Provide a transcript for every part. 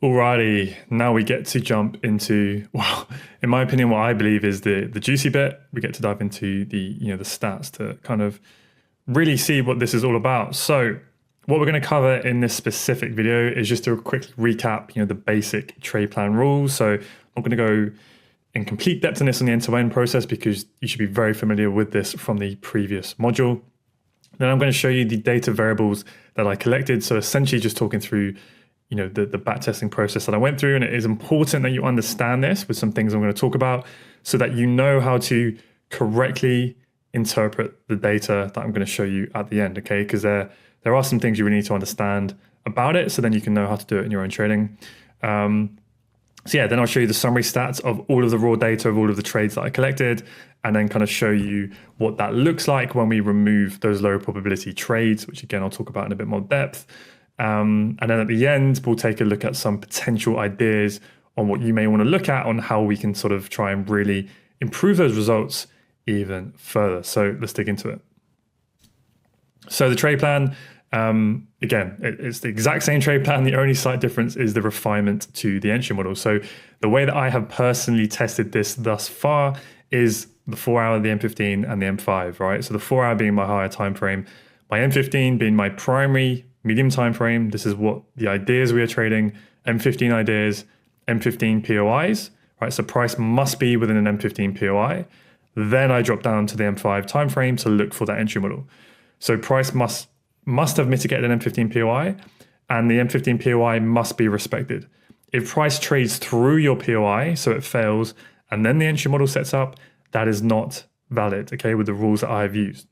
Alrighty, now we get to jump into, well, in my opinion, what I believe is the juicy bit. We get to dive into the stats to kind of really see what this is all about. So what we're going to cover in this specific video is just to quickly recap, the basic trade plan rules. So I'm going to go in complete depth in this on the end-to-end process because you should be very familiar with this from the previous module. Then I'm going to show you the data variables that I collected. So essentially just talking through the backtesting process that I went through. And it is important that you understand this with some things I'm going to talk about so that you know how to correctly interpret the data that I'm going to show you at the end, okay? Because there are some things you really need to understand about it so then you can know how to do it in your own trading. Then I'll show you the summary stats of all of the raw data of all of the trades that I collected, and then kind of show you what that looks like when we remove those low probability trades, which again, I'll talk about in a bit more depth. And then at the end, we'll take a look at some potential ideas on what you may want to look at on how we can sort of try and really improve those results even further. So let's dig into it. So the trade plan, again, it's the exact same trade plan. The only slight difference is the refinement to the entry model. So the way that I have personally tested this thus far is the 4 hour, the M15 and the M5, right? So the 4 hour being my higher time frame, my M15 being my primary medium time frame. This is what the ideas we are trading, M15 ideas, M15 POIs, right? So price must be within an M15 POI. Then I drop down to the M5 time frame to look for that entry model. So price must have mitigated an M15 POI, and the M15 POI must be respected. If price trades through your POI, so it fails, and then the entry model sets up, that is not valid, okay, with the rules that I have used.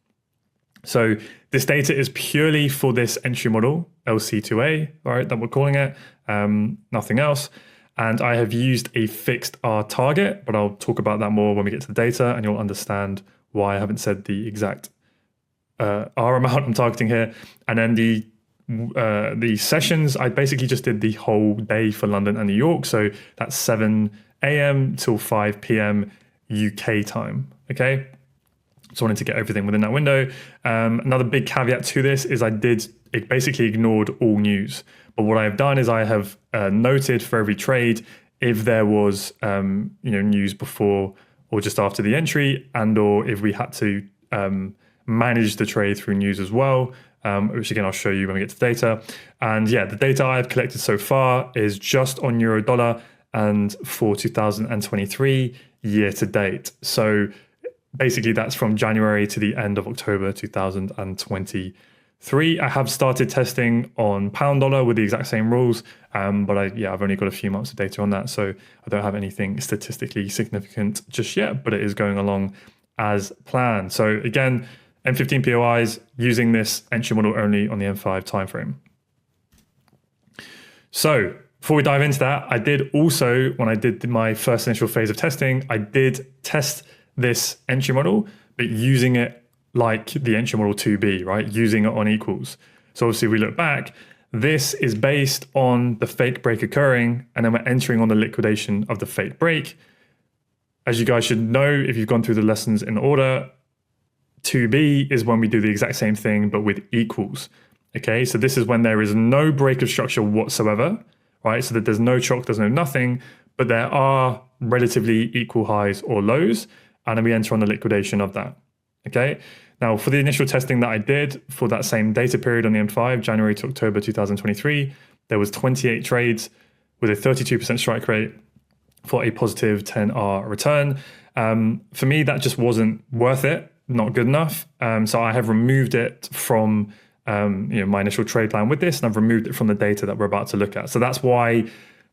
So this data is purely for this entry model, LC2A, right, that we're calling it, nothing else. And I have used a fixed R target, but I'll talk about that more when we get to the data and you'll understand why I haven't said the exact R amount I'm targeting here. And then the sessions, I basically just did the whole day for London and New York. So that's 7 a.m. till 5 p.m. UK time, okay? So I wanted to get everything within that window. Another big caveat to this is it basically ignored all news. But what I have done is I have noted for every trade if there was news before or just after the entry, and or if we had to manage the trade through news as well, which again, I'll show you when we get to the data. And yeah, the data I've collected so far is just on euro dollar and for 2023 year to date. So basically, that's from January to the end of October 2023. I have started testing on pound dollar with the exact same rules, but I've only got a few months of data on that, so I don't have anything statistically significant just yet, but it is going along as planned. So again, M15 POIs using this entry model only on the M5 timeframe. So before we dive into that, I did also, when I did my first initial phase of testing, I did test this entry model, but using it like the entry model 2B, right? Using it on equals. So obviously we look back, this is based on the fake break occurring, and then we're entering on the liquidation of the fake break. As you guys should know, if you've gone through the lessons in order, 2B is when we do the exact same thing, but with equals. Okay, so this is when there is no break of structure whatsoever, right? So that there's no chalk, there's no nothing, but there are relatively equal highs or lows, and then we enter on the liquidation of that, okay? Now, for the initial testing that I did for that same data period on the M5, January to October 2023, there was 28 trades with a 32% strike rate for a positive 10R return. For me, that just wasn't worth it, not good enough. So I have removed it from my initial trade plan with this, and I've removed it from the data that we're about to look at. So that's why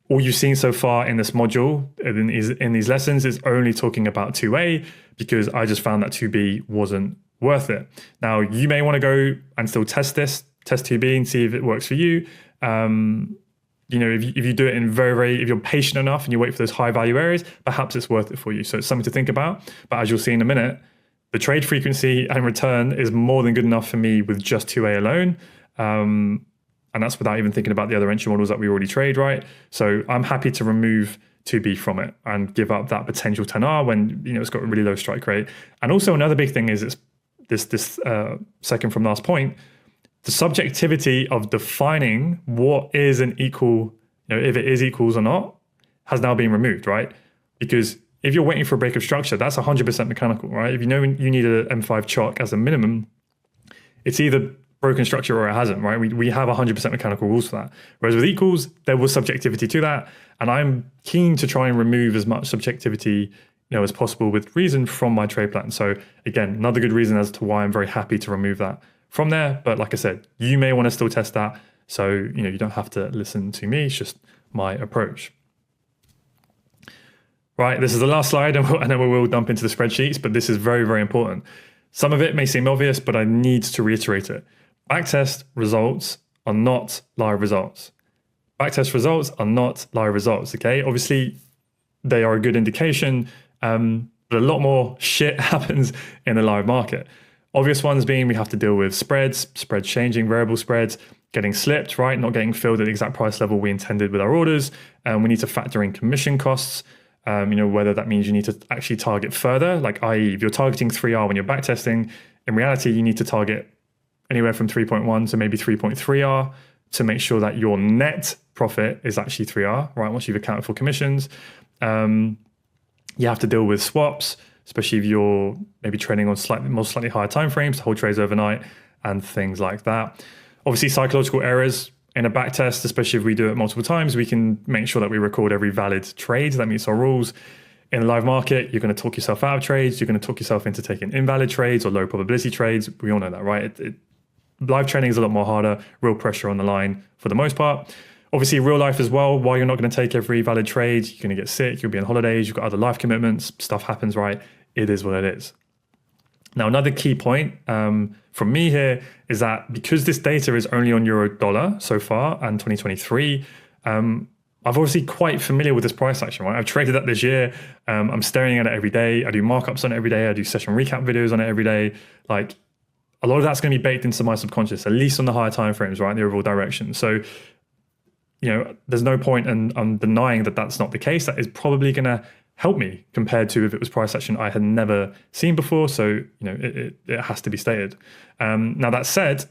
all you've seen so far in this module, in these lessons, is only talking about 2A, because I just found that 2B wasn't worth it. Now, you may want to go and still test 2B and see if it works for you. If you do it in if you're patient enough and you wait for those high value areas, perhaps it's worth it for you. So it's something to think about. But as you'll see in a minute, the trade frequency and return is more than good enough for me with just 2A alone. And that's without even thinking about the other entry models that we already trade, right? So I'm happy to remove 2B from it and give up that potential 10R when it's got a really low strike rate. And also another big thing is this second from last point, the subjectivity of defining what is an equal if it is equals or not, has now been removed, right? Because if you're waiting for a break of structure, that's 100% mechanical, right? If you know you need an M5 chalk as a minimum, it's either broken structure or it hasn't, right? We have 100% mechanical rules for that. Whereas with equals, there was subjectivity to that. And I'm keen to try and remove as much subjectivity as possible with reason from my trade plan. So again, another good reason as to why I'm very happy to remove that from there. But like I said, you may want to still test that. So, you don't have to listen to me. It's just my approach. Right, this is the last slide and then we will dump into the spreadsheets, but this is very, very important. Some of it may seem obvious, but I need to reiterate it. Backtest results are not live results. Backtest results are not live results, okay? Obviously, they are a good indication, but a lot more shit happens in the live market. Obvious ones being we have to deal with spreads changing, variable spreads, getting slipped, right? Not getting filled at the exact price level we intended with our orders. We need to factor in commission costs, whether that means you need to actually target further, like i.e. if you're targeting 3R when you're backtesting, in reality, you need to target anywhere from 3.1 to maybe 3.3R to make sure that your net profit is actually 3R, right? Once you've accounted for commissions. You have to deal with swaps, especially if you're maybe trading on slightly higher timeframes to hold trades overnight and things like that. Obviously, psychological errors in a backtest, especially if we do it multiple times, we can make sure that we record every valid trade that meets our rules. In a live market, you're going to talk yourself out of trades. You're going to talk yourself into taking invalid trades or low probability trades. We all know that, right? Live trading is a lot more harder, real pressure on the line for the most part. Obviously, real life as well, while you're not going to take every valid trade, you're going to get sick, you'll be on holidays, you've got other life commitments, stuff happens, right? It is what it is. Now, another key point from me here is that because this data is only on euro dollar so far and 2023, I'm obviously quite familiar with this price action, right? I've traded that this year. I'm staring at it every day. I do markups on it every day. I do session recap videos on it every day. Like a lot of that's going to be baked into my subconscious, at least on the higher time frames, right? The overall direction. So, there's no point in denying that that's not the case. That is probably going to help me compared to if it was price action I had never seen before. So, it has to be stated. Now, that said,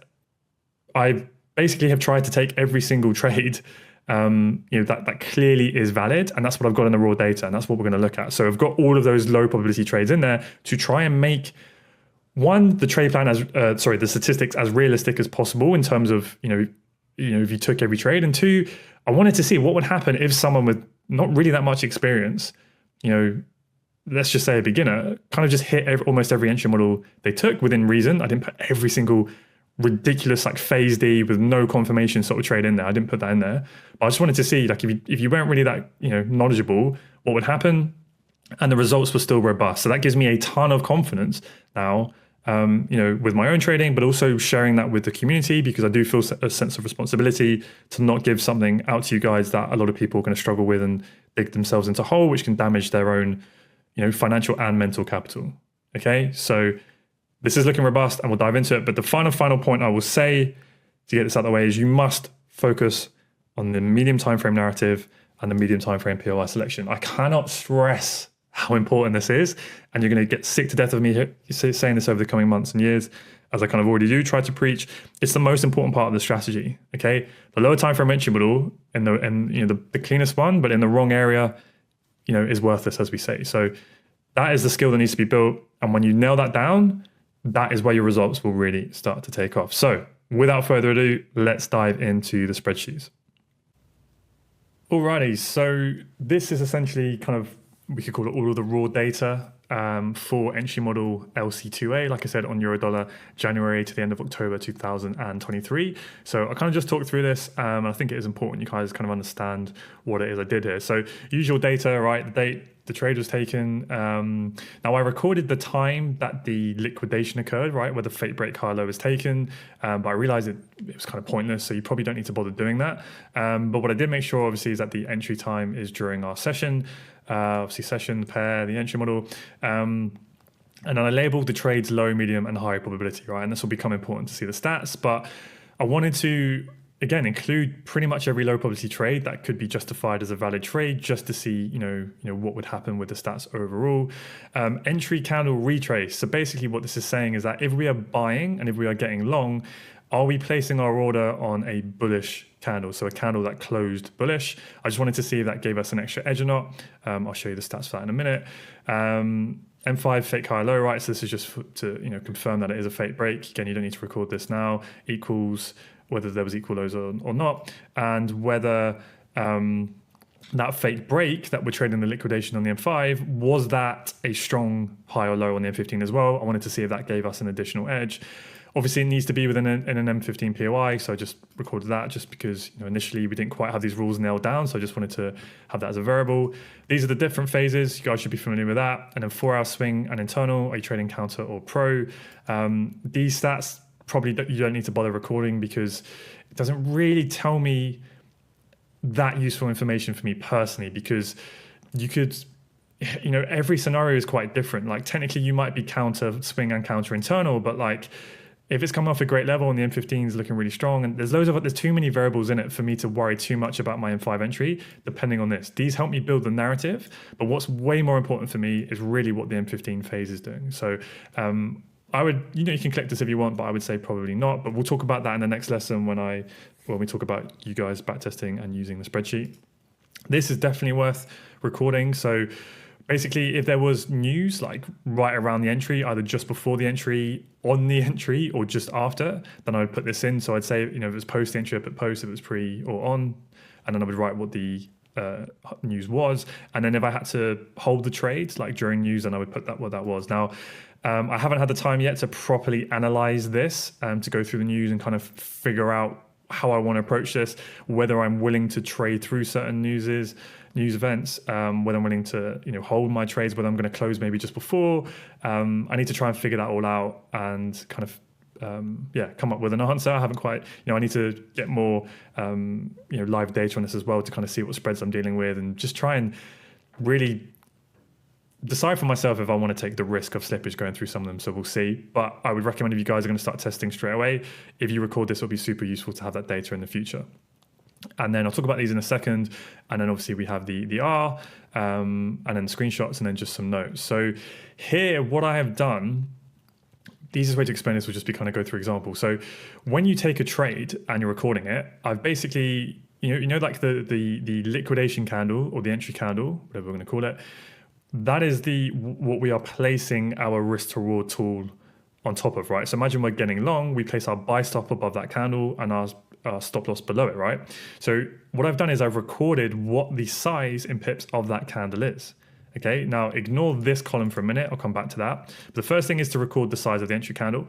I basically have tried to take every single trade that clearly is valid. And that's what I've got in the raw data. And that's what we're going to look at. So I've got all of those low probability trades in there to try and make the trade plan the statistics as realistic as possible in terms of, if you took every trade. And two, I wanted to see what would happen if someone with not really that much experience, let's just say a beginner, kind of just hit almost every entry model they took within reason. I didn't put every single ridiculous phase D with no confirmation sort of trade in there. I didn't put that in there. But I just wanted to see if you weren't really that knowledgeable, what would happen, and the results were still robust. So that gives me a ton of confidence now. With my own trading, but also sharing that with the community, because I do feel a sense of responsibility to not give something out to you guys that a lot of people are going to struggle with and dig themselves into a hole, which can damage their own, financial and mental capital. Okay, so this is looking robust and we'll dive into it. But the final point I will say to get this out of the way is you must focus on the medium time frame narrative and the medium time frame POI selection. I cannot stress how important this is, and you're going to get sick to death of me saying this over the coming months and years, as I kind of already do try to preach. It's the most important part of the strategy. Okay, the lower time frame entry model and the cleanest one, but in the wrong area, is worthless, as we say. So that is the skill that needs to be built, and when you nail that down, that is where your results will really start to take off. So without further ado, let's dive into the spreadsheets. Alrighty, so this is essentially kind of, we could call it all of the raw data for entry model LC2A, like I said, on Eurodollar, January to the end of October 2023. So I kind of just talked through this. I think it is important you guys kind of understand what it is I did here. So usual data, right? The date the trade was taken. Now I recorded the time that the liquidation occurred, right? Where the fake break high low was taken. But I realized it was kind of pointless. So you probably don't need to bother doing that. But what I did make sure, obviously, is that the entry time is during our session. Obviously session, pair, the entry model. And then I labeled the trades low, medium, and high probability, right? And this will become important to see the stats. But I wanted to, again, include pretty much every low probability trade that could be justified as a valid trade, just to see, what would happen with the stats overall. Entry candle retrace. So basically what this is saying is that if we are buying and if we are getting long, are we placing our order on a bullish candle? So a candle that closed bullish. I just wanted to see if that gave us an extra edge or not. I'll show you the stats for that in a minute. M5 fake high low, right? So this is just to confirm that it is a fake break. Again, you don't need to record this now. Equals whether there was equal lows or not, and whether that fake break that we're trading the liquidation on the M5, was that a strong high or low on the M15 as well? I wanted to see if that gave us an additional edge. Obviously, it needs to be within an M15 POI, so I just recorded that just because initially we didn't quite have these rules nailed down, so I just wanted to have that as a variable. These are the different phases. You guys should be familiar with that. And then 4-hour swing and internal, are you trading counter or pro? These stats probably you don't need to bother recording because it doesn't really tell me that useful information for me personally, because you could, every scenario is quite different. Like technically you might be counter swing and counter internal, but like if it's coming off a great level and the M15 is looking really strong, and there's too many variables in it for me to worry too much about my M5 entry, depending on this. These help me build the narrative, but what's way more important for me is really what the M15 phase is doing. So I would, you can collect this if you want, but I would say probably not. But we'll talk about that in the next lesson when we talk about you guys backtesting and using the spreadsheet. This is definitely worth recording. So basically, if there was news like right around the entry, either just before the entry, on the entry, or just after, then I would put this in. So I'd say, if it was post the entry, I'd put post, if it was pre or on, and then I would write what the news was. And then if I had to hold the trade like during news, then I would put what that was. Now, I haven't had the time yet to properly analyze this, to go through the news and kind of figure out how I want to approach this, whether I'm willing to trade through certain news events, whether I'm willing to hold my trades, whether I'm going to close maybe just before. I need to try and figure that all out and kind of come up with an answer. I haven't quite, I need to get more live data on this as well to kind of see what spreads I'm dealing with and just try and really decide for myself if I want to take the risk of slippage going through some of them. So we'll see. But I would recommend if you guys are going to start testing straight away, if you record this, it'll be super useful to have that data in the future. And then I'll talk about these in a second. And then obviously we have the R, and then screenshots, and then just some notes. So here, what I have done, the easiest way to explain this will just be kind of go through examples. So when you take a trade and you're recording it, I've basically, like the liquidation candle or the entry candle, whatever we're going to call it, that is what we are placing our risk to reward tool on top of, right? So imagine we're getting long, we place our buy stop above that candle and our stop loss below it, right? So what I've done is I've recorded what the size in pips of that candle is. Okay, now ignore this column for a minute, I'll come back to that. But the first thing is to record the size of the entry candle.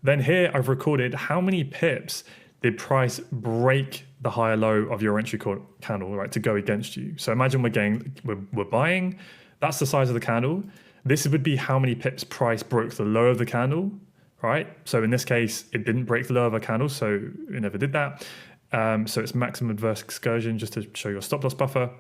Then here I've recorded how many pips did price break the higher low of your entry candle, right, to go against you. So imagine we're buying, that's the size of the candle. This would be how many pips price broke the low of the candle, right? So in this case, it didn't break the low of a candle, so it never did that. So it's maximum adverse excursion, just to show your stop loss buffer.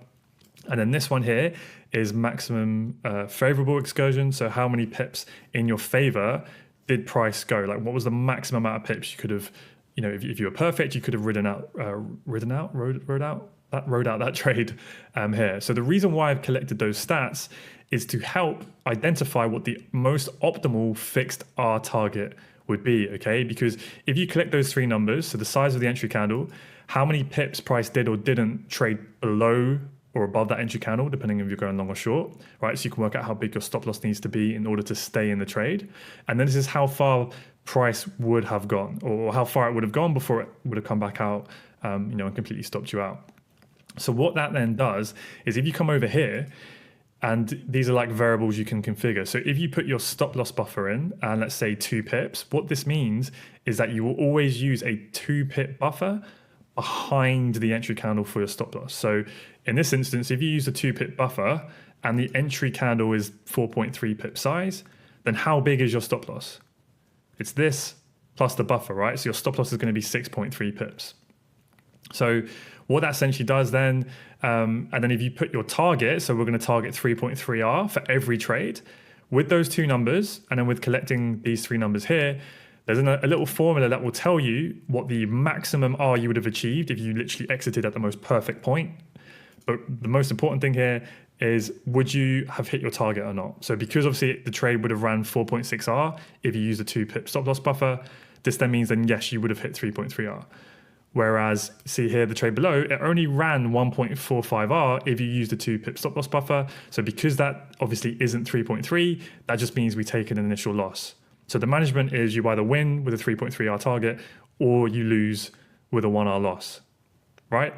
And then this one here is maximum favorable excursion. So how many pips in your favor did price go? Like what was the maximum amount of pips you could have, if you were perfect, you could have rode out that trade here. So the reason why I've collected those stats is to help identify what the most optimal fixed R target would be, okay? Because if you collect those three numbers, so the size of the entry candle, how many pips price did or didn't trade below or above that entry candle, depending if you're going long or short, right? So you can work out how big your stop loss needs to be in order to stay in the trade. And then this is how far price would have gone, or how far it would have gone before it would have come back out, and completely stopped you out. So what that then does is if you come over here, and these are like variables you can configure. So if you put your stop loss buffer in, and let's say 2 pips, what this means is that you will always use a 2 pip buffer behind the entry candle for your stop loss. So in this instance, if you use a 2 pip buffer and the entry candle is 4.3 pip size, then how big is your stop loss? It's this plus the buffer, right? So your stop loss is going to be 6.3 pips. So what that essentially does then, and then if you put your target, so we're going to target 3.3R for every trade, with those two numbers, and then with collecting these three numbers here, there's a little formula that will tell you what the maximum R you would have achieved if you literally exited at the most perfect point. But the most important thing here is, would you have hit your target or not? So because obviously the trade would have ran 4.6R if you use a 2 pip stop loss buffer, this then means then yes, you would have hit 3.3R. Whereas, see here, the trade below, it only ran 1.45R if you use the 2 pip stop loss buffer. So because that obviously isn't 3.3, that just means we take an initial loss. So the management is you either win with a 3.3R target or you lose with a 1R loss, right?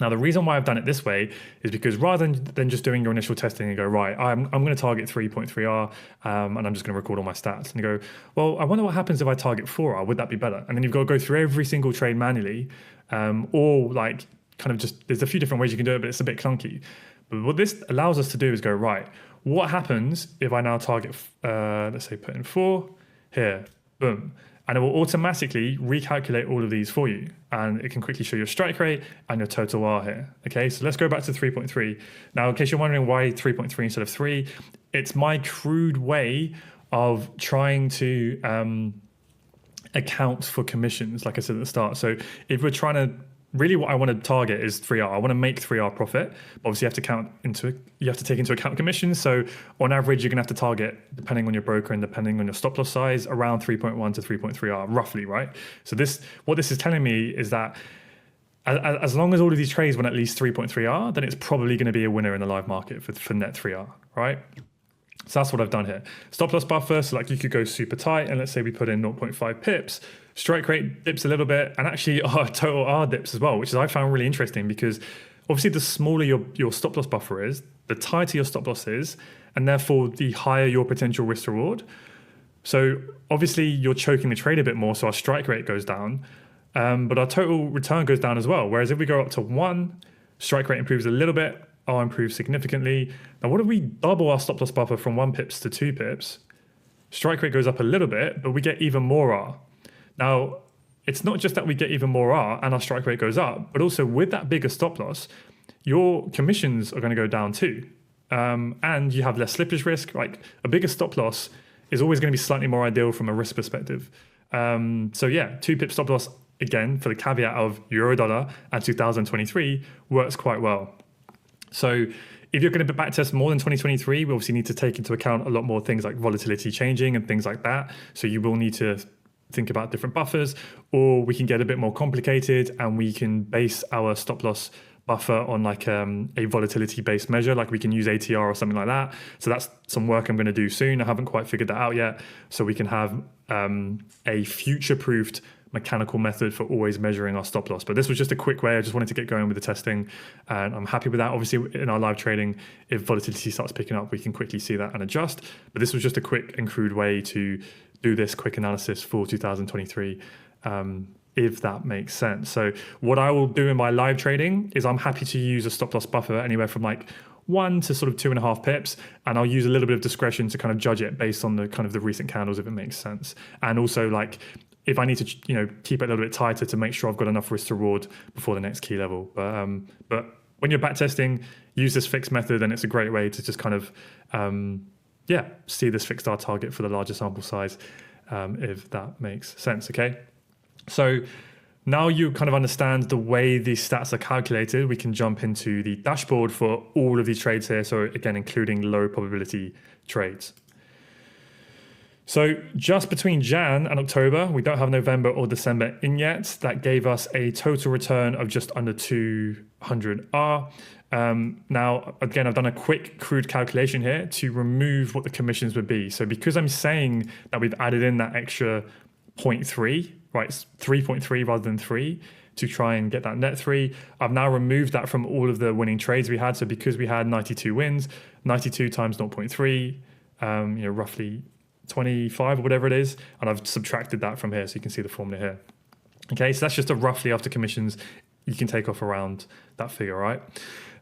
Now, the reason why I've done it this way is because rather than just doing your initial testing and go, right, I'm going to target 3.3R and I'm just going to record all my stats. And you go, well, I wonder what happens if I target 4R. Would that be better? And then you've got to go through every single trade manually or like kind of just, there's a few different ways you can do it, but it's a bit clunky. But what this allows us to do is go, right, what happens if I now target, let's say put in 4 here, boom. And it will automatically recalculate all of these for you. And it can quickly show your strike rate and your total R here. Okay, so let's go back to 3.3. Now, in case you're wondering why 3.3 instead of 3, it's my crude way of trying to account for commissions, like I said at the start. So if we're trying to, really what I want to target is 3R. I want to make 3R profit. Obviously, you have to take into account commissions. So on average, you're going to have to target, depending on your broker and depending on your stop loss size, around 3.1 to 3.3R, roughly, right? So what this is telling me is that as long as all of these trades win at least 3.3R, then it's probably going to be a winner in the live market for net 3R, right? So that's what I've done here. Stop loss buffer, so like you could go super tight, and let's say we put in 0.5 pips. Strike rate dips a little bit, and actually our total R dips as well, which is I found really interesting because obviously the smaller your stop loss buffer is, the tighter your stop loss is, and therefore the higher your potential risk to reward. So obviously you're choking the trade a bit more, so our strike rate goes down, but our total return goes down as well. Whereas if we go up to 1, strike rate improves a little bit, R improves significantly. Now what if we double our stop loss buffer from 1 pips to 2 pips? Strike rate goes up a little bit, but we get even more R. Now, it's not just that we get even more R and our strike rate goes up, but also with that bigger stop loss, your commissions are going to go down too. And you have less slippage risk. Like a bigger stop loss is always going to be slightly more ideal from a risk perspective. So yeah, 2 pip stop loss, again, for the caveat of euro dollar and 2023 works quite well. So if you're going to backtest more than 2023, we obviously need to take into account a lot more things like volatility changing and things like that. So you will need to think about different buffers, or we can get a bit more complicated and we can base our stop loss buffer on like a volatility based measure, like we can use ATR or something like that. So that's some work I'm going to do soon. I haven't quite figured that out yet. So we can have a future proofed mechanical method for always measuring our stop loss. But this was just a quick way. I just wanted to get going with the testing and I'm happy with that. Obviously in our live trading, if volatility starts picking up, we can quickly see that and adjust. But this was just a quick and crude way to do this quick analysis for 2023, if that makes sense. So what I will do in my live trading is I'm happy to use a stop loss buffer anywhere from like 1 to sort of 2.5 pips, and I'll use a little bit of discretion to kind of judge it based on the kind of the recent candles, if it makes sense. And also like if I need to, keep it a little bit tighter to make sure I've got enough risk to reward before the next key level. But when you're backtesting, use this fixed method, and it's a great way to just kind of see this fixed R target for the larger sample size, if that makes sense, okay? So now you kind of understand the way these stats are calculated, we can jump into the dashboard for all of these trades here. So again, including low probability trades. So just between Jan and October, we don't have November or December in yet. That gave us a total return of just under 200R. Now, again, I've done a quick crude calculation here to remove what the commissions would be. So because I'm saying that we've added in that extra 0.3, right, it's 3.3 rather than 3 to try and get that net 3, I've now removed that from all of the winning trades we had. So because we had 92 wins, 92 times 0.3, roughly 25 or whatever it is, and I've subtracted that from here so you can see the formula here. Okay, so that's just a roughly after commissions, you can take off around that figure, right?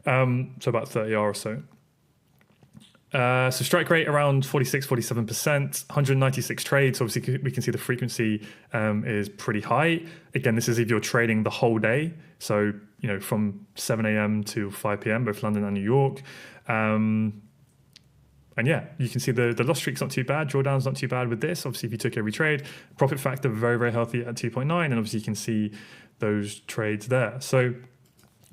So about 30R or so. So strike rate around 47%, 196 trades. Obviously we can see the frequency is pretty high. Again, this is if you're trading the whole day. So, from 7 a.m. to 5 p.m., both London and New York. And yeah, you can see the loss streak's not too bad. Drawdown's not too bad with this. Obviously, if you took every trade, profit factor very, very healthy at 2.9. And obviously you can see those trades there. So I'm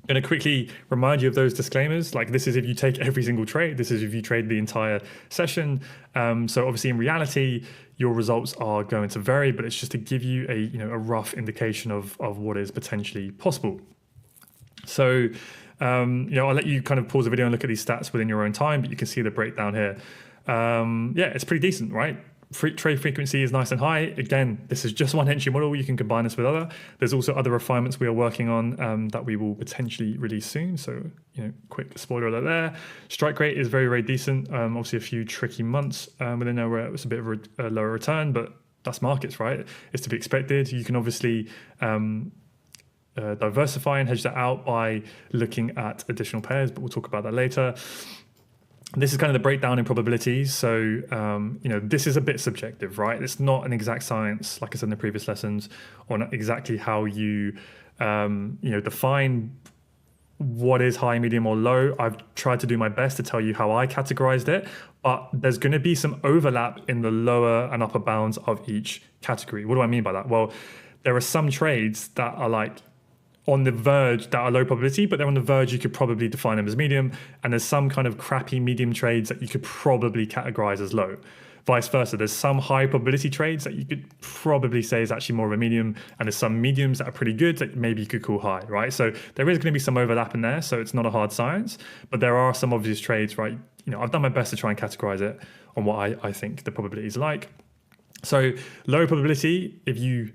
going to quickly remind you of those disclaimers. Like this is if you take every single trade. This is if you trade the entire session. So obviously in reality, your results are going to vary, but it's just to give you a rough indication of what is potentially possible. So, I'll let you kind of pause the video and look at these stats within your own time, but you can see the breakdown here. It's pretty decent, right? Trade frequency is nice and high. Again, this is just one entry model. You can combine this with other. There's also other refinements we are working on that we will potentially release soon. So, quick spoiler alert there. Strike rate is very, very decent. Obviously, a few tricky months within there where it was a bit of a lower return, but that's markets, right? It's to be expected. You can obviously diversify and hedge that out by looking at additional pairs, but we'll talk about that later. This is kind of the breakdown in probabilities. So, this is a bit subjective, right? It's not an exact science, like I said in the previous lessons, on exactly how you, define what is high, medium, or low. I've tried to do my best to tell you how I categorized it, but there's going to be some overlap in the lower and upper bounds of each category. What do I mean by that? Well, there are some trades that are like on the verge that are low probability, but they're on the verge, you could probably define them as medium. And there's some kind of crappy medium trades that you could probably categorize as low. Vice versa, there's some high probability trades that you could probably say is actually more of a medium, and there's some mediums that are pretty good that maybe you could call high, right? So there is going to be some overlap in there, so it's not a hard science, but there are some obvious trades, right? I've done my best to try and categorize it on what I think the probability is like. So low probability, if you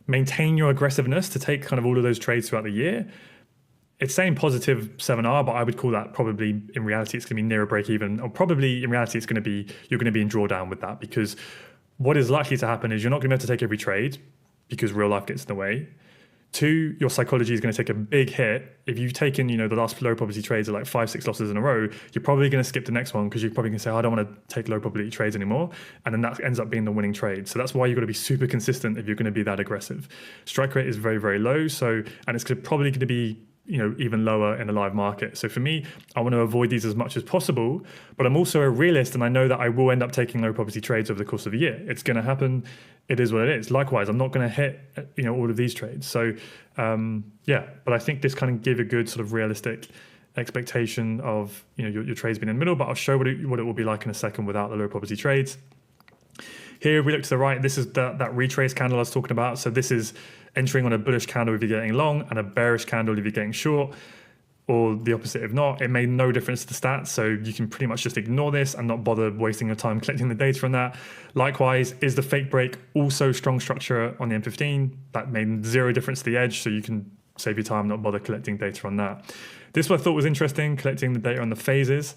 maintain your aggressiveness to take kind of all of those trades throughout the year, it's saying positive 7R, but I would call that probably in reality it's going to be near a break even, or probably in reality it's going to be, you're going to be in drawdown with that, because what is likely to happen is you're not going to be able to take every trade because real life gets in the way. Two, your psychology is going to take a big hit. If you've taken, the last low probability trades are like 5-6 losses in a row, you're probably going to skip the next one because you're probably going to say, I don't want to take low probability trades anymore. And then that ends up being the winning trade. So that's why you've got to be super consistent if you're going to be that aggressive. Strike rate is very, very low. So, and it's probably going to be, even lower in a live market. So for me, I want to avoid these as much as possible, but I'm also a realist and I know that I will end up taking low probability trades over the course of the year. It's going to happen. It is what it is. Likewise, I'm not going to hit, all of these trades. So, but I think this kind of gave a good sort of realistic expectation of, your trades being in the middle, but I'll show what it will be like in a second without the low probability trades. Here, if we look to the right, this is that retrace candle I was talking about. So this is entering on a bullish candle if you're getting long and a bearish candle if you're getting short, or the opposite if not. It made no difference to the stats, so you can pretty much just ignore this and not bother wasting your time collecting the data from that. Likewise, is the fake break also strong structure on the M15? That made zero difference to the edge, so you can save your time, not bother collecting data on that. This one I thought was interesting, collecting the data on the phases.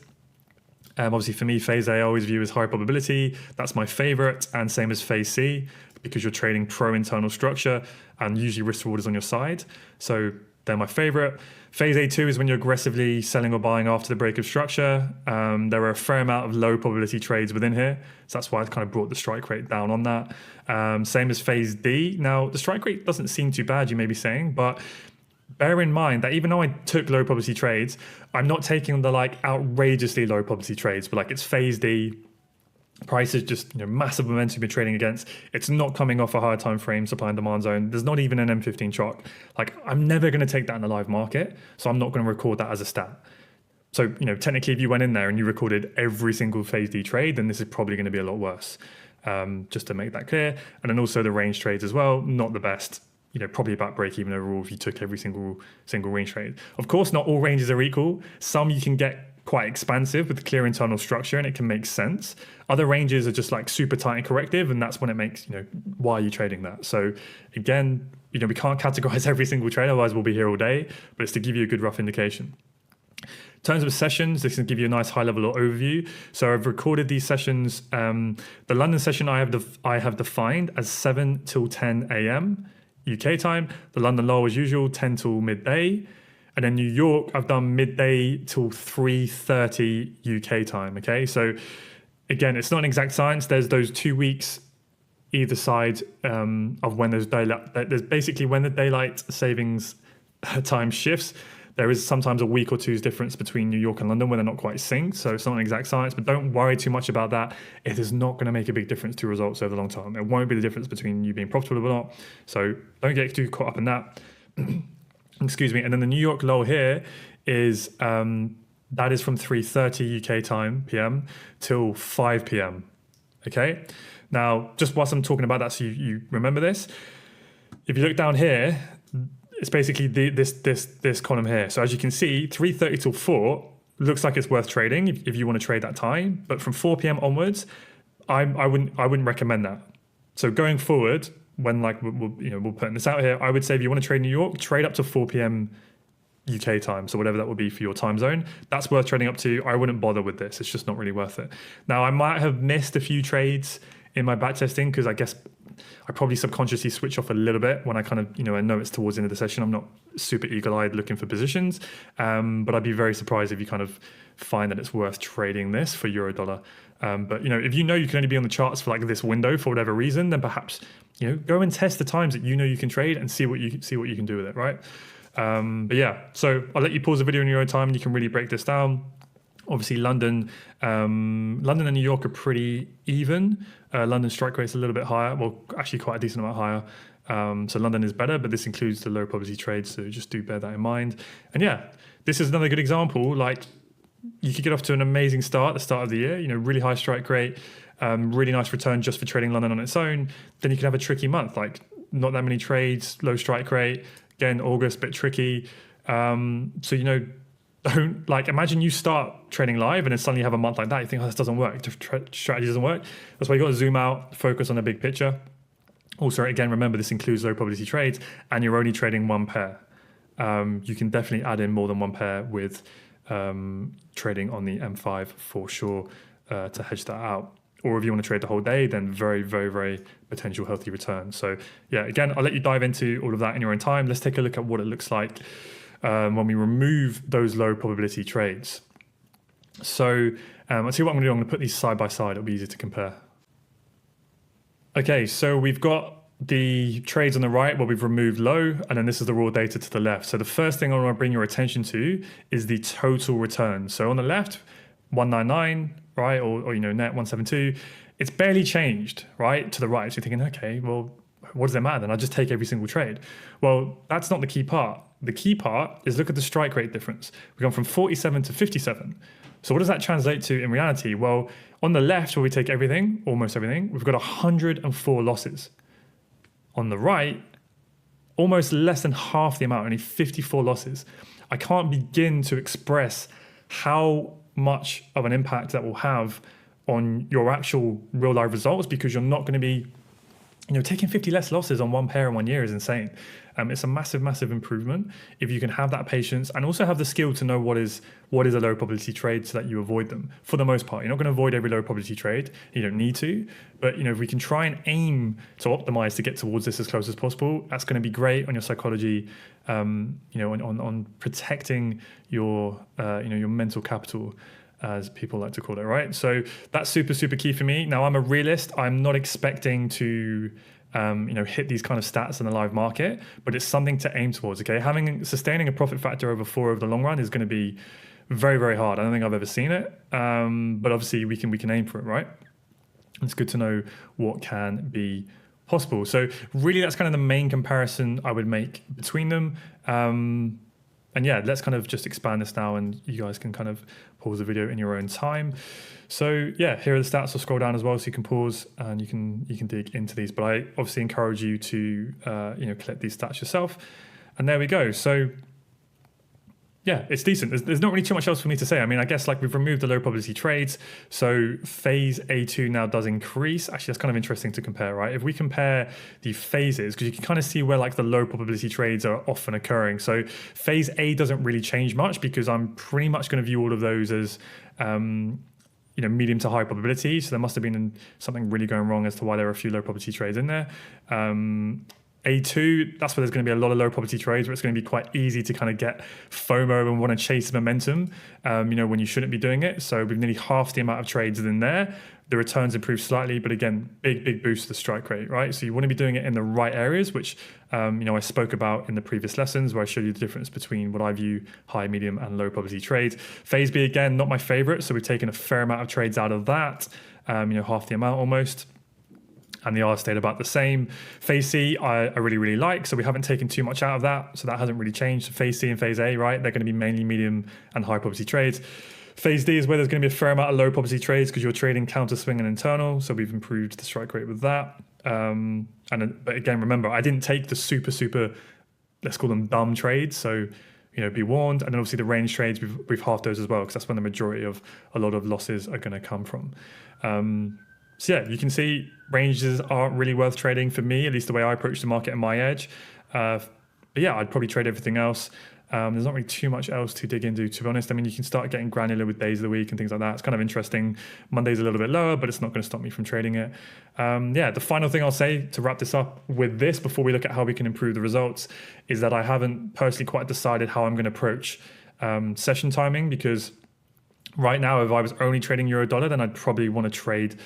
Obviously for me, phase A I always view as high probability. That's my favorite, and same as phase C, because you're trading pro internal structure and usually risk reward is on your side. So they're my favorite. Phase A2 is when you're aggressively selling or buying after the break of structure. There are a fair amount of low probability trades within here. So that's why I've kind of brought the strike rate down on that. Same as phase D. Now, the strike rate doesn't seem too bad, you may be saying, but bear in mind that even though I took low probability trades, I'm not taking the outrageously low probability trades, but it's phase D. Price is just massive momentum you're trading against. It's not coming off a higher time frame supply and demand zone. There's not even an M15 chart. I'm never going to take that in the live market, so I'm not going to record that as a stat. So technically, if you went in there and you recorded every single phase D trade, then this is probably going to be a lot worse. Just to make that clear, and then also the range trades as well, not the best. Probably about break even overall if you took every single range trade. Of course, not all ranges are equal. Some you can get quite expansive with clear internal structure and it can make sense. Other ranges are just super tight and corrective, and that's when it makes, why are you trading that? So again, we can't categorize every single trade, otherwise we'll be here all day, but it's to give you a good rough indication. In terms of sessions, this can give you a nice high level overview. So I've recorded these sessions. The London session I have defined as 7 till 10 a.m. UK time. The London low as usual, 10 till midday. And then New York, I've done midday till 3:30 UK time, okay? So again, it's not an exact science. There's those 2 weeks either side of when there's basically when the daylight savings time shifts, there is sometimes a week or two's difference between New York and London when they're not quite synced. So it's not an exact science, but don't worry too much about that. It is not going to make a big difference to results over the long term. It won't be the difference between you being profitable or not. So don't get too caught up in that. Excuse me. And then the New York low here is, that is from 3:30 UK time, PM, till 5 PM. Okay. Now, just whilst I'm talking about that, so you remember this, if you look down here, it's basically this column here. So as you can see, 3:30 till 4 looks like it's worth trading if you want to trade that time. But from 4 p.m. onwards, I wouldn't recommend that. So going forward, when like we're putting this out here, I would say if you want to trade New York, trade up to 4 p.m. UK time, so whatever that would be for your time zone, that's worth trading up to. I wouldn't bother with this. It's just not really worth it. Now, I might have missed a few trades in my back testing because I guess I probably subconsciously switch off a little bit when I kind of, I know it's towards the end of the session. I'm not super eagle-eyed looking for positions, but I'd be very surprised if you kind of find that it's worth trading this for euro dollar. But if you can only be on the charts for like this window for whatever reason, then perhaps go and test the times that you can trade and see what you can do with it, right? But yeah, so I'll let you pause the video in your own time and you can really break this down. Obviously, London and New York are pretty even. London strike rate's a little bit higher. Well, actually quite a decent amount higher. So London is better, but this includes the low probability trades. So just do bear that in mind. And yeah, this is another good example. Like you could get off to an amazing start at the start of the year, really high strike rate, really nice return just for trading London on its own. Then you could have a tricky month, like not that many trades, low strike rate. Again, August, bit tricky. So, don't imagine you start trading live and then suddenly you have a month like that. You think, this doesn't work. Strategy doesn't work. That's why you got to zoom out, focus on the big picture. Also, again, remember this includes low probability trades and you're only trading one pair. You can definitely add in more than one pair with trading on the M5 for sure to hedge that out. Or if you want to trade the whole day, then very, very, very potential healthy return. So yeah, again, I'll let you dive into all of that in your own time. Let's take a look at what it looks like when we remove those low probability trades. So I'll see what I'm going to do. I'm going to put these side by side. It'll be easier to compare. Okay, so we've got the trades on the right where we've removed low, and then this is the raw data to the left. So the first thing I want to bring your attention to is the total return. So on the left, 199, right, or net 172. It's barely changed, right, to the right. So you're thinking, okay, well, what does it matter then? I'll just take every single trade. Well, that's not the key part. The key part is look at the strike rate difference. We've gone from 47 to 57. So what does that translate to in reality? Well, on the left, where we take everything, almost everything, we've got 104 losses. On the right, almost less than half the amount, only 54 losses. I can't begin to express how much of an impact that will have on your actual real life results, because you're not going to be, taking 50 less losses on one pair in 1 year is insane. It's a massive, massive improvement if you can have that patience and also have the skill to know what is a low probability trade so that you avoid them. For the most part, you're not going to avoid every low probability trade. You don't need to, but if we can try and aim to optimize to get towards this as close as possible, that's going to be great on your psychology, on protecting your your mental capital, as people like to call it, right? So that's super, super key for me. Now, I'm a realist. I'm not expecting to, hit these kind of stats in the live market, but it's something to aim towards, okay? Sustaining a profit factor over 4 over the long run is going to be very, very hard. I don't think I've ever seen it, but obviously we can aim for it, right? It's good to know what can be possible. So really that's kind of the main comparison I would make between them. And yeah, let's kind of just expand this now and you guys can kind of pause the video in your own time. So yeah, here are the stats. I'll scroll down as well so you can pause and you can dig into these. But I obviously encourage you to collect these stats yourself. And there we go. So yeah, it's decent. There's not really too much else for me to say. I mean, I guess like we've removed the low probability trades. So phase A2 now does increase. Actually, that's kind of interesting to compare, right? If we compare the phases, because you can kind of see where like the low probability trades are often occurring. So phase A doesn't really change much because I'm pretty much going to view all of those as, medium to high probability. So there must have been something really going wrong as to why there are a few low probability trades in there. A2, that's where there's going to be a lot of low probability trades where it's going to be quite easy to kind of get FOMO and want to chase momentum, when you shouldn't be doing it. So with nearly half the amount of trades in there, the returns improve slightly, but again, big boost to the strike rate, right? So you want to be doing it in the right areas, which, I spoke about in the previous lessons where I showed you the difference between what I view high, medium and low probability trades. Phase B, again, not my favorite. So we've taken a fair amount of trades out of that, half the amount almost. and the R stayed about the same. Phase C, I really, really like, so we haven't taken too much out of that, so that hasn't really changed. Phase C and Phase A, right, they're going to be mainly medium and high probability trades. Phase D is where there's going to be a fair amount of low probability trades because you're trading counter swing and internal, so we've improved the strike rate with that. But again, remember, I didn't take the super, let's call them dumb trades, so be warned. And then obviously the range trades, we've halved those as well because that's when the majority of a lot of losses are going to come from. So yeah, you can see ranges aren't really worth trading for me, at least the way I approach the market and my edge. But yeah, I'd probably trade everything else. There's not really too much else to dig into, to be honest. I mean, you can start getting granular with days of the week and things like that. It's kind of interesting. Monday's a little bit lower, but it's not going to stop me from trading it. Yeah, the final thing I'll say to wrap this up with this before we look at how we can improve the results is that I haven't personally quite decided how I'm going to approach session timing, because right now, if I was only trading euro dollar, then I'd probably want to trade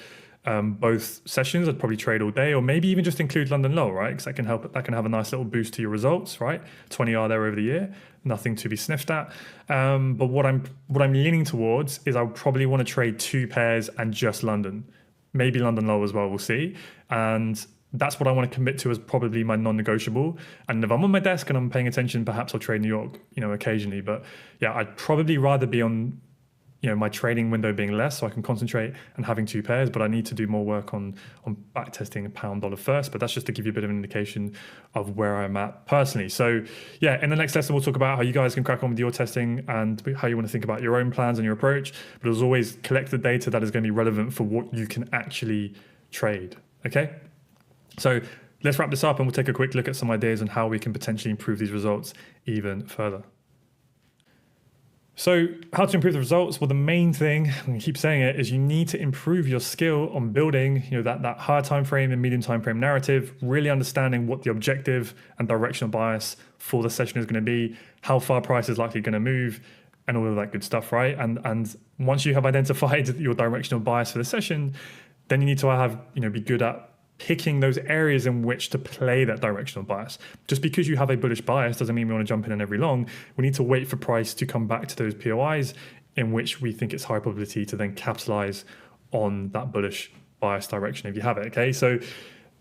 both sessions. I'd probably trade all day, or maybe even just include London low, right? Because that can have a nice little boost to your results, right? 20R there over the year, nothing to be sniffed at. But what I'm leaning towards is I would probably want to trade 2 pairs and just London, maybe London low as well. We'll see. And that's what I want to commit to as probably my non-negotiable. And if I'm on my desk and I'm paying attention, perhaps I'll trade New York, occasionally. But yeah, I'd probably rather be on my trading window being less, so I can concentrate and having 2 pairs, but I need to do more work on back testing a pound dollar first. But that's just to give you a bit of an indication of where I'm at personally. So yeah, in the next lesson, we'll talk about how you guys can crack on with your testing and how you want to think about your own plans and your approach. But as always, collect the data that is going to be relevant for what you can actually trade. Okay? So let's wrap this up and we'll take a quick look at some ideas on how we can potentially improve these results even further. So how to improve the results? Well, the main thing, I'm going to keep saying it, is you need to improve your skill on building that higher time frame and medium time frame narrative, really understanding what the objective and directional bias for the session is going to be, how far price is likely going to move, and all of that good stuff, right? And once you have identified your directional bias for the session, then you need to be good at picking those areas in which to play that directional bias. Just because you have a bullish bias doesn't mean we want to jump in every long. We need to wait for price to come back to those POIs in which we think it's high probability to then capitalize on that bullish bias direction if you have it, okay? So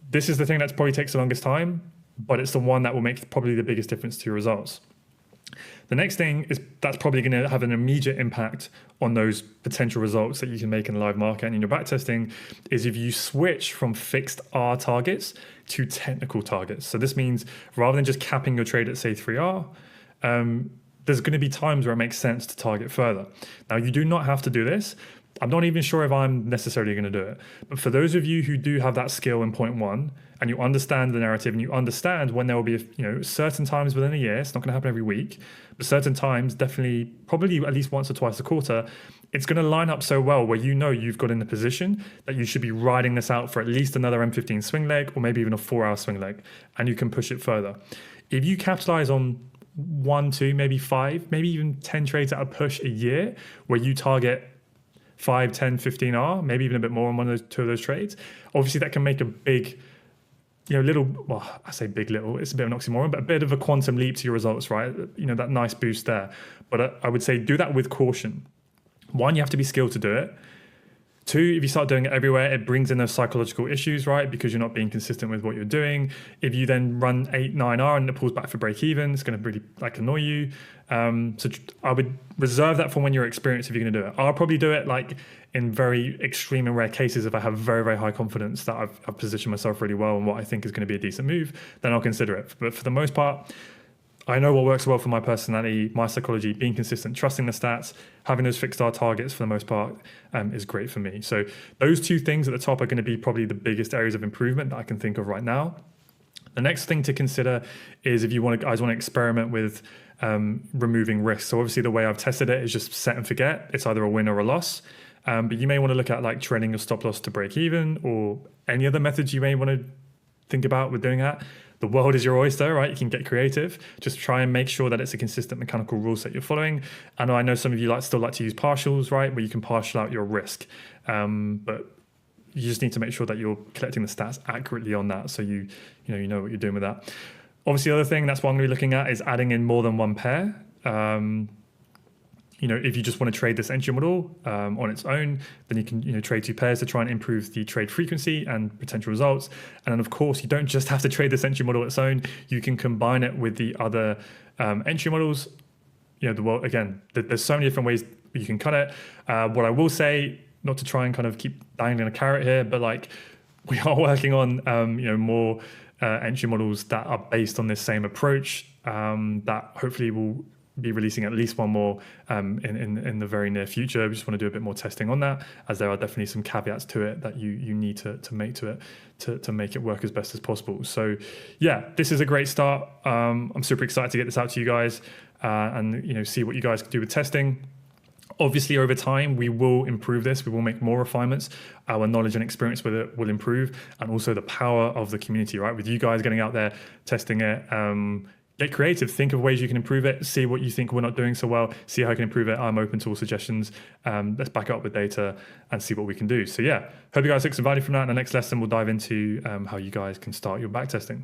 this is the thing that probably takes the longest time, but it's the one that will make probably the biggest difference to your results. The next thing is that's probably going to have an immediate impact on those potential results that you can make in the live market and in your backtesting is if you switch from fixed R targets to technical targets. So this means rather than just capping your trade at say 3R, there's going to be times where it makes sense to target further. Now you do not have to do this. I'm not even sure if I'm necessarily going to do it. But for those of you who do have that skill in point 1 and you understand the narrative and you understand when there will be certain times within a year, it's not going to happen every week, but certain times, definitely, probably at least once or twice a quarter, it's going to line up so well where you've got in the position that you should be riding this out for at least another M15 swing leg or maybe even a 4-hour swing leg, and you can push it further. If you capitalize on 1, 2, maybe 5, maybe even 10 trades at a push a year where you target 5, 10, 15R, maybe even a bit more on one of those 2 of those trades. Obviously, that can make a big, I say big little, it's a bit of an oxymoron, but a bit of a quantum leap to your results, right? That nice boost there. But I would say do that with caution. 1, you have to be skilled to do it. 2, if you start doing it everywhere, it brings in those psychological issues, right? Because you're not being consistent with what you're doing. If you then run 8, 9R and it pulls back for break even, it's going to really annoy you. So I would reserve that for when you're experienced if you're going to do it. I'll probably do it in very extreme and rare cases if I have very, very high confidence that I've positioned myself really well and what I think is going to be a decent move, then I'll consider it. But for the most part, I know what works well for my personality, my psychology, being consistent, trusting the stats, having those fixed R targets for the most part is great for me. So those 2 things at the top are going to be probably the biggest areas of improvement that I can think of right now. The next thing to consider is if you guys want to experiment with removing risk. So obviously the way I've tested it is just set and forget. It's either a win or a loss. But you may want to look at training your stop loss to break even or any other methods you may want to think about with doing that. The world is your oyster, right? You can get creative. Just try and make sure that it's a consistent mechanical rule set you're following. And I know some of you still like to use partials, right? Where you can partial out your risk. But you just need to make sure that you're collecting the stats accurately on that. So you know what you're doing with that. Obviously, the other thing, that's what I'm going to be looking at is adding in more than 1 pair. if you just want to trade this entry model on its own, then you can trade 2 pairs to try and improve the trade frequency and potential results. And then of course, you don't just have to trade this entry model on its own. You can combine it with the other entry models. Again, there's so many different ways you can cut it. What I will say, not to try and kind of keep dangling a carrot here, but like we are working on more entry models that are based on this same approach that hopefully will be releasing at least one more in the very near future. We just want to do a bit more testing on that, as there are definitely some caveats to it that you need to make to it to make it work as best as possible. So yeah, this is a great start. I'm super excited to get this out to you guys and see what you guys can do with testing. Obviously, over time, we will improve this. We will make more refinements. Our knowledge and experience with it will improve, and also the power of the community, right? With you guys getting out there, testing it, get creative. Think of ways you can improve it. See what you think we're not doing so well. See how I can improve it. I'm open to all suggestions. Let's back it up with data and see what we can do. So yeah, hope you guys took some value from that. In the next lesson, we'll dive into how you guys can start your backtesting.